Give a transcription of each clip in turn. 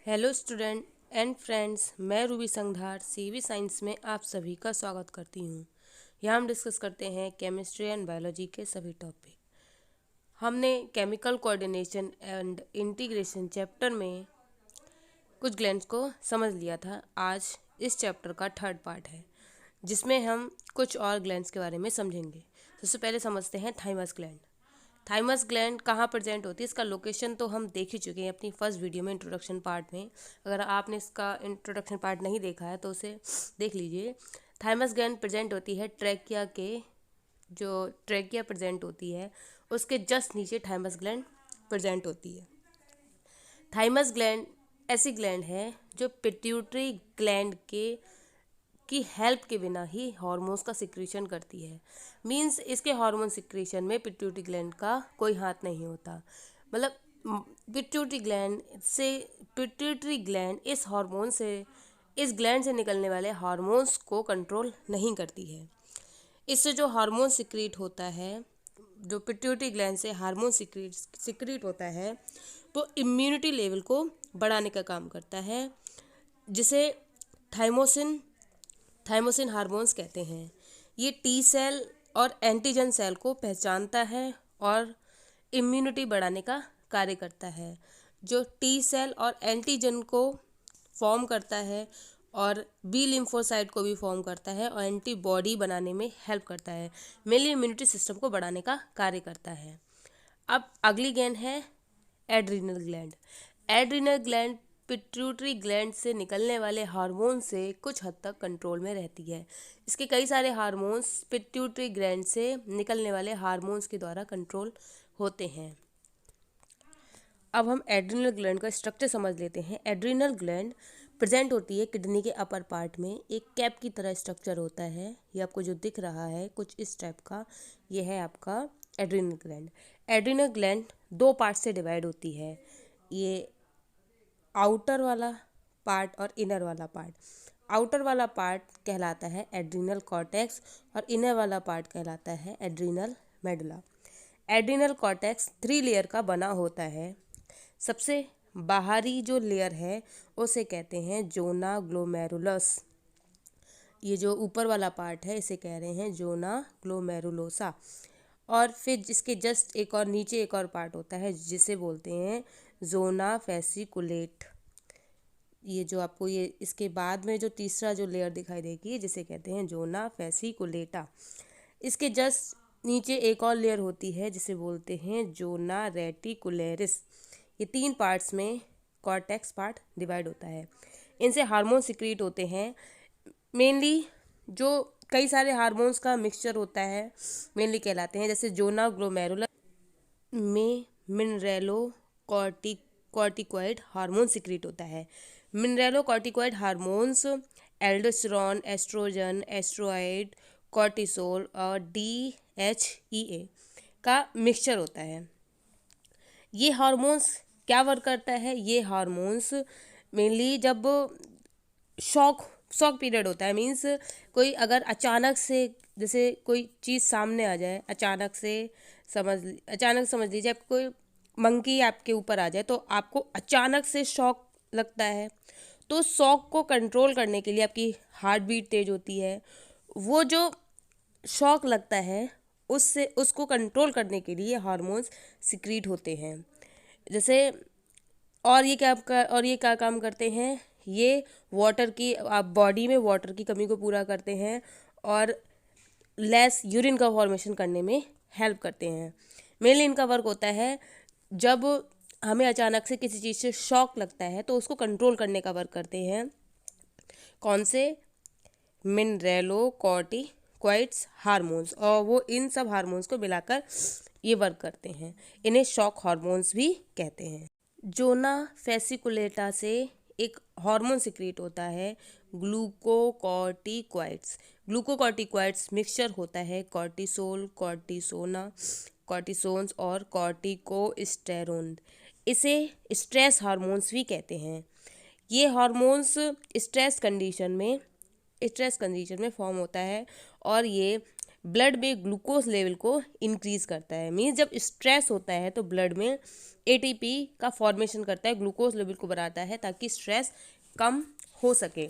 Hello student and friends, मैं Ruby संघार CV science में आप सभी का स्वागत करती हूँ। यहाँ हम डिस्कस करते हैं केमिस्ट्री एंड बायोलॉजी के सभी टॉपिक। हमने chemical coordination and integration chapter में कुछ ग्लैंड्स को समझ लिया था। आज इस चैप्टर का थर्ड पार्ट है जिसमें हम कुछ और ग्लैंड्स के बारे में समझेंगे। सबसे पहले समझते हैं थाइमस ग्लैंड। थाइमस ग्लैंड कहाँ प्रेजेंट होती है, इसका लोकेशन तो हम देख ही चुके हैं अपनी फर्स्ट वीडियो में इंट्रोडक्शन पार्ट में। अगर आपने इसका इंट्रोडक्शन पार्ट नहीं देखा है तो उसे देख लीजिए। थाइमस ग्लैंड प्रेजेंट होती है ट्रैकिया के, जो ट्रैकिया प्रेजेंट होती है उसके जस्ट नीचे थाइमस ग्लैंड प्रेजेंट होती है। थाइमस ग्लैंड ऐसी ग्लैंड है जो पिट्यूटरी ग्लैंड की हेल्प के बिना ही हार्मोन्स का सिक्रीशन करती है। मींस इसके हार्मोन सिक्रीशन में पिट्यूटरी ग्लैंड का कोई हाथ नहीं होता। मतलब पिट्यूटरी ग्लैंड इस ग्लैंड से निकलने वाले हार्मोन्स को कंट्रोल नहीं करती है। इससे जो हार्मोन सिक्रीट होता है, जो पिट्यूटरी ग्लैंड से हार्मोन सिक्रीट होता है, वो इम्यूनिटी लेवल को बढ़ाने का काम करता है, जिसे थाइमोसिन हार्मोन्स कहते हैं। ये टी सेल और एंटीजन सेल को पहचानता है और इम्यूनिटी बढ़ाने का कार्य करता है। जो टी सेल और एंटीजन को फॉर्म करता है और बी लिम्फोसाइट को भी फॉर्म करता है और एंटीबॉडी बनाने में हेल्प करता है। मेनली इम्यूनिटी सिस्टम को बढ़ाने का कार्य करता है। अब अगली ग्लैंड है adrenal gland. Adrenal gland pituitary gland से निकलने वाले हार्मोन से कुछ हद तक कंट्रोल में रहती है। इसके कई सारे हार्मोन्स पिट्यूटरी ग्लैंड से निकलने वाले हार्मोन्स के द्वारा कंट्रोल होते हैं। अब हम एड्रीनल ग्लैंड का स्ट्रक्चर समझ लेते हैं। एड्रीनल ग्लैंड प्रेजेंट होती है किडनी के अपर पार्ट में। एक कैप की तरह स्ट्रक्चर होता है। ये आपको जो दिख रहा है कुछ इस टाइप का, ये है आपका एड्रीनल ग्लैंड। एड्रीनल ग्लैंड दो पार्ट से डिवाइड होती है, ये आउटर वाला पार्ट और इनर वाला पार्ट। आउटर वाला पार्ट कहलाता है एड्रीनल कॉर्टेक्स और इनर वाला पार्ट कहलाता है adrenal medulla. Adrenal cortex 3 layer का बना होता है। सबसे बाहरी जो लेयर है उसे कहते हैं जोना ग्लोमेरुलस। ये जो ऊपर वाला पार्ट है इसे कह रहे हैं जोना ग्लोमेरुलोसा। और फिर जिसके जस्ट एक और नीचे एक और पार्ट होता है जिसे बोलते हैं जोना फेसिकुलेट। ये जो आपको ये इसके बाद में जो तीसरा जो लेयर दिखाई देगी जिसे कहते हैं जोना फेसिकुलेटा। इसके जस्ट नीचे एक और लेयर होती है जिसे बोलते हैं जोना रेटिकुलेरिस। ये 3 पार्ट्स में कॉर्टेक्स पार्ट डिवाइड होता है। इनसे हार्मोन सिक्रीट होते हैं। मेनली जो कई सारे हार्मोन्स का मिक्सचर होता है मेनली कहलाते हैं, जैसे जोना ग्लोमेरुलस में मिनरेलो कॉर्टिकॉइड हार्मोन सिक्रीट होता है। Mineralocorticoid hormones aldosterone, estrogen, steroid, cortisol और DHEA का मिक्सचर होता है। ये हार्मोन्स क्या वर्क करता है? ये हार्मोन्स मेनली जब शॉक पीरियड होता है, मीन्स कोई अगर अचानक से जैसे कोई चीज़ सामने आ जाए, अचानक समझ लीजिए आप कोई मंकी आपके ऊपर आ जाए तो आपको अचानक से शॉक लगता है। तो शॉक को कंट्रोल करने के लिए आपकी हार्ट बीट तेज होती है। वो जो शॉक लगता है उसको कंट्रोल करने के लिए हार्मोन्स सिक्रीट होते हैं। जैसे और ये क्या काम करते हैं? ये वाटर की बॉडी में वाटर की कमी को पूरा करते हैं और लेस यूरिन का फॉर्मेशन करने में हेल्प करते हैं। मेनली इनका वर्क होता है जब हमें अचानक से किसी चीज़ से शॉक लगता है तो उसको कंट्रोल करने का वर्क करते हैं। कौन से? मिनरेलो कॉर्टिकॉइड्स हार्मोन्स, और वो इन सब हार्मोन्स को मिलाकर ये वर्क करते हैं। इन्हें शॉक हार्मोन्स भी कहते हैं। जोना फेसिकुलेटा से एक हार्मोन सिक्रीट होता है ग्लूकोकॉर्टिकॉइड्स। ग्लूकोकॉर्टिकॉइड्स मिक्सचर होता है कॉर्टिसोल, कॉर्टिसोन्स और कॉर्टिकोस्टेरोन। इसे स्ट्रेस हार्मोन्स भी कहते हैं। ये हार्मोन्स स्ट्रेस कंडीशन में फॉर्म होता है और ये ब्लड में ग्लूकोज लेवल को इंक्रीज करता है। मीन्स जब स्ट्रेस होता है तो ब्लड में एटीपी का फॉर्मेशन करता है, ग्लूकोज लेवल को बढ़ाता है ताकि स्ट्रेस कम हो सके।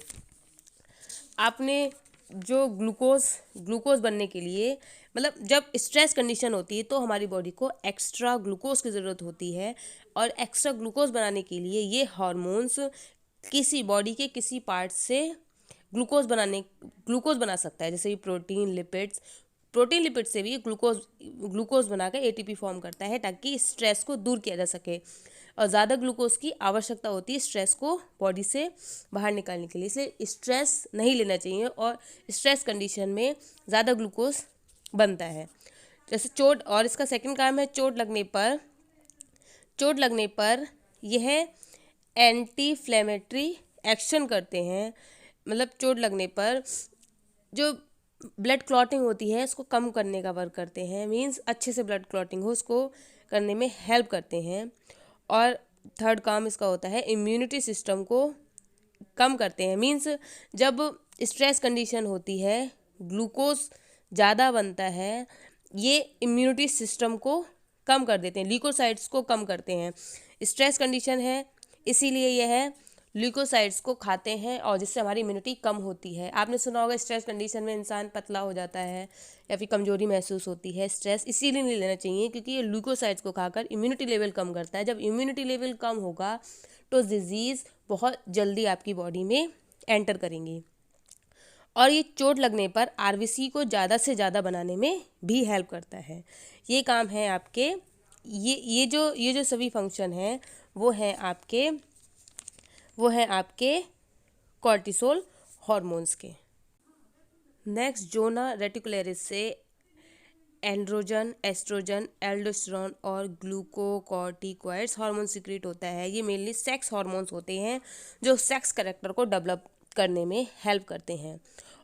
आपने जो ग्लूकोज बनने के लिए, मतलब जब स्ट्रेस कंडीशन होती है तो हमारी बॉडी को एक्स्ट्रा ग्लूकोज की ज़रूरत होती है, और एक्स्ट्रा ग्लूकोज बनाने के लिए ये हार्मोन्स किसी बॉडी के किसी पार्ट से ग्लूकोज बना सकता है, जैसे कि प्रोटीन लिपिड्स से भी ग्लूकोज बनाकर एटीपी फॉर्म करता है ताकि स्ट्रेस को दूर किया जा सके। और ज़्यादा ग्लूकोज की आवश्यकता होती है स्ट्रेस को बॉडी से बाहर निकालने के लिए, इसलिए स्ट्रेस नहीं लेना चाहिए, और स्ट्रेस कंडीशन में ज़्यादा ग्लूकोज बनता है। जैसे चोट, और इसका सेकंड काम है चोट लगने पर यह एंटी इन्फ्लेमेटरी एक्शन करते हैं। मतलब चोट लगने पर जो ब्लड क्लॉटिंग होती है उसको कम करने का वर्क करते हैं, मींस अच्छे से ब्लड क्लॉटिंग हो उसको करने में हेल्प करते हैं। और थर्ड काम इसका होता है इम्यूनिटी सिस्टम को कम करते हैं, मींस जब स्ट्रेस कंडीशन होती है ग्लूकोज ज़्यादा बनता है, ये इम्यूनिटी सिस्टम को कम कर देते हैं, ल्यूकोसाइट्स को कम करते हैं। स्ट्रेस कंडीशन है इसीलिए यह ल्यूकोसाइट्स को खाते हैं, और जिससे हमारी इम्यूनिटी कम होती है। आपने सुना होगा स्ट्रेस कंडीशन में इंसान पतला हो जाता है या फिर कमजोरी महसूस होती है। स्ट्रेस इसीलिए नहीं लेना चाहिए क्योंकि ये ल्यूकोसाइट्स को खाकर इम्यूनिटी लेवल कम करता है। जब इम्यूनिटी लेवल कम होगा तो डिजीज़ बहुत जल्दी आपकी बॉडी में एंटर करेंगी, और ये चोट लगने पर आरबीसी को ज़्यादा से ज़्यादा बनाने में भी हेल्प करता है। ये काम है आपके, ये जो सभी फंक्शन हैं वो हैं आपके कॉर्टिसोल हार्मोन्स के। नेक्स्ट जोना रेटिकुलरिस से एंड्रोजन, एस्ट्रोजन, एल्डोस्टेरोन और ग्लूकोकॉर्टिकॉइड्स हार्मोन सिक्रीट होता है। ये मेनली सेक्स हार्मोन्स होते हैं जो सेक्स कैरेक्टर को डेवलप करने में हेल्प करते हैं।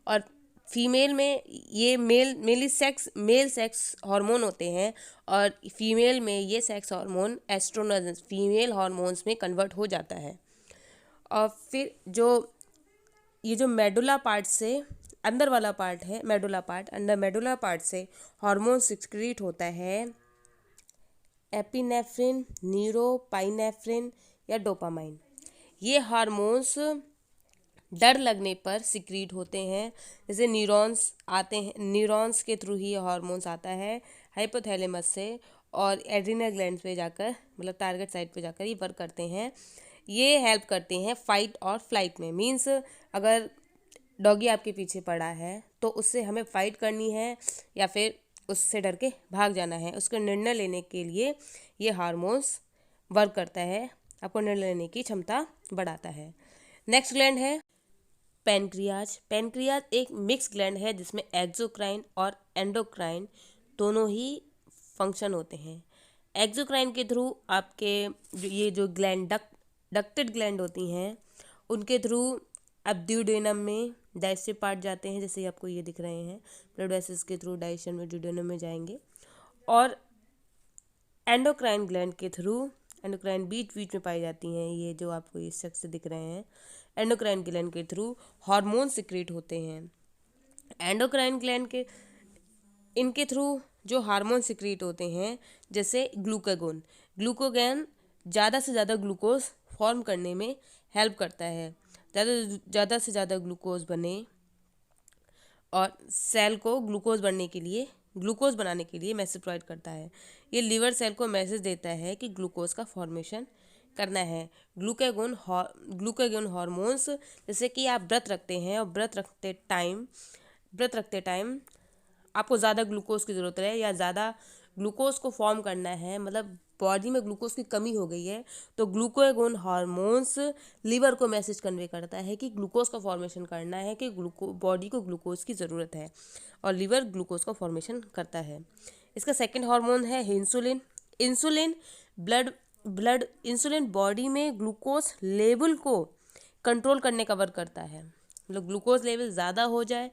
और फीमेल में ये मेल सेक्स हार्मोन होते हैं, और फीमेल में ये sex hormone estrogen female hormones में कन्वर्ट हो जाता है। और फिर ये जो मेडुला पार्ट से अंदर वाला पार्ट है, मेडुला पार्ट से हार्मोन सिक्रीट होता है एपिनेफ्रिन, न्यूरोपाइनेफ्रिन या डोपामाइन। ये हार्मोन्स डर लगने पर सिक्रीट होते हैं, जैसे न्यूरॉन्स के थ्रू ही हार्मोन्स आता है हाइपोथैलेमस से, और एड्रिनल ग्लैंड्स पे जाकर, मतलब टारगेट साइट पे जाकर ये वर्क करते हैं। ये हेल्प करते हैं फाइट और फ्लाइट में, मींस अगर डॉगी आपके पीछे पड़ा है तो उससे हमें फाइट करनी है या फिर उससे डर के भाग जाना है, उसका निर्णय लेने के लिए ये हार्मोन्स वर्क करता है, आपको निर्णय लेने की क्षमता बढ़ाता है। नेक्स्ट ग्लैंड है पैनक्रियाज एक मिक्स ग्लैंड है जिसमें एक्सोक्राइन और एंडोक्राइन दोनों ही फंक्शन होते हैं। एक्सोक्राइन के थ्रू आपके ये जो ग्लैंड डक्टेड ग्लैंड होती हैं उनके थ्रू अब में डाइजेस्टिव पार्ट जाते हैं, जैसे आपको ये दिख रहे हैं, ब्लड वेसल्स के थ्रू डाइजेशन में ड्यूडेनम में जाएंगे। और एंडोक्राइन ग्लैंड के थ्रू, एंडोक्राइन बीच में पाई जाती हैं, ये जो आपको इस शख्स से दिख रहे हैं, एंडोक्राइन ग्लैंड के थ्रू हार्मोन सिक्रीट होते हैं। एंडोक्राइन ग्लैंड के इनके थ्रू जो हार्मोन सिक्रीट होते हैं, जैसे ग्लूकागोन ज़्यादा से ज़्यादा ग्लूकोज फॉर्म करने में हेल्प करता है। ज़्यादा से ज़्यादा ग्लूकोज बने और सेल को ग्लूकोज बनाने के लिए मैसेज प्रोवाइड करता है। ये लिवर सेल को मैसेज देता है कि ग्लूकोज का फॉर्मेशन करना है। ग्लूकागोन हार्मोन्स, जैसे कि आप व्रत रखते हैं और व्रत रखते टाइम आपको ज़्यादा ग्लूकोज की ज़रूरत है या ज़्यादा ग्लूकोज को फॉर्म करना है, मतलब बॉडी में ग्लूकोज की कमी हो गई है, तो ग्लूकागोन हार्मोन्स लीवर को मैसेज कन्वे करता है कि ग्लूकोज का फॉर्मेशन करना है, कि बॉडी को ग्लूकोज की ज़रूरत है, और लीवर ग्लूकोज का फॉर्मेशन करता है। इसका सेकंड हार्मोन है इंसुलिन इंसुलिन बॉडी में ग्लूकोज लेवल को कंट्रोल करने का वर्क करता है। मतलब ग्लूकोज लेवल ज़्यादा हो जाए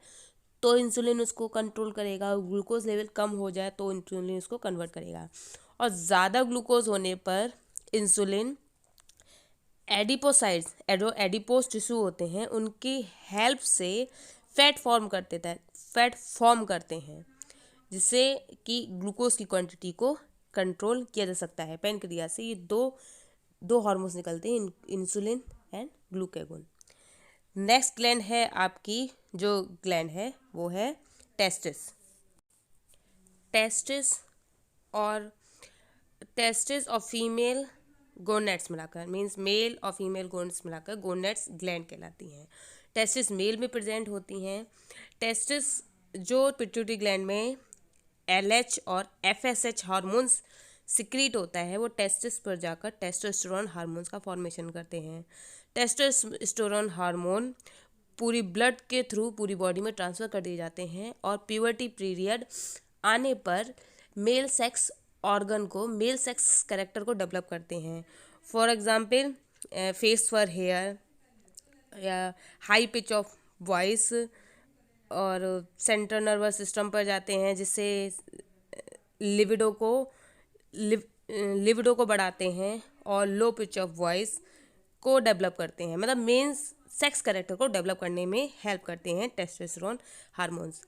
तो इंसुलिन उसको कंट्रोल करेगा, ग्लूकोज लेवल कम हो जाए तो इंसुलिन उसको कन्वर्ट करेगा। और ज़्यादा ग्लूकोज होने पर इंसुलिन एडिपोज टिश्यू होते हैं उनकी हेल्प से फैट फॉर्म करते हैं, जिससे कि ग्लूकोज की क्वांटिटी को कंट्रोल किया जा सकता है पैनक्रियाज से। ये दो हार्मोन्स निकलते हैं, insulin and glucagon. Next gland है आपकी, जो ग्लैंड है वो है टेस्टिस। टेस्टिस और फीमेल गोनेट्स मिलाकर, मीन्स मेल और फीमेल गोनेट्स मिलाकर गोनेट्स ग्लैंड कहलाती हैं। टेस्टिस मेल में प्रेजेंट होती हैं। टेस्टिस जो पिट्यूटरी ग्लैंड में LH और FSH हार्मोन्स सिक्रीट होता है, वो टेस्टिस पर जाकर टेस्टोस्टेरोन हार्मोन्स का फॉर्मेशन करते हैं। टेस्टोस्टेरोन हार्मोन पूरी ब्लड के थ्रू पूरी बॉडी में ट्रांसफ़र कर दिए जाते हैं और प्यूबर्टी पीरियड आने पर मेल सेक्स ऑर्गन को, मेल सेक्स कैरेक्टर को डेवलप करते हैं। For example face fur hair या हाई पिच ऑफ वॉइस, और सेंट्रल नर्वस सिस्टम पर जाते हैं जिससे लिविडो को बढ़ाते हैं और लो पिच ऑफ वॉइस को डेवलप करते हैं, मतलब मेन सेक्स कैरेक्टर को डेवलप करने में हेल्प करते हैं testosterone hormones.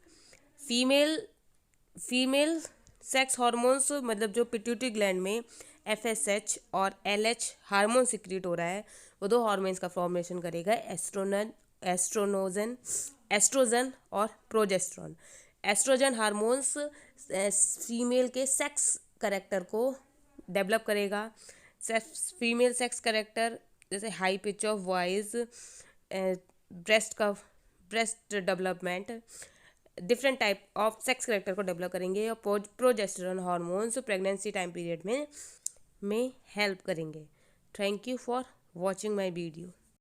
Female sex hormones, मतलब जो पिट्यूटरी ग्लैंड में FSH और LH हार्मोन सिक्रीट हो रहा है, वो दो हार्मोन्स का फॉर्मेशन करेगा, एस्ट्रोजन और प्रोजेस्टेरोन। एस्ट्रोजन हार्मोन्स फीमेल के सेक्स कैरेक्टर को डेवलप करेगा। फीमेल सेक्स कैरेक्टर जैसे high pitch of voice, breast development, different type of sex character को डेवलप करेंगे। और progesterone hormones pregnancy time period में हेल्प करेंगे। Thank you for watching my video.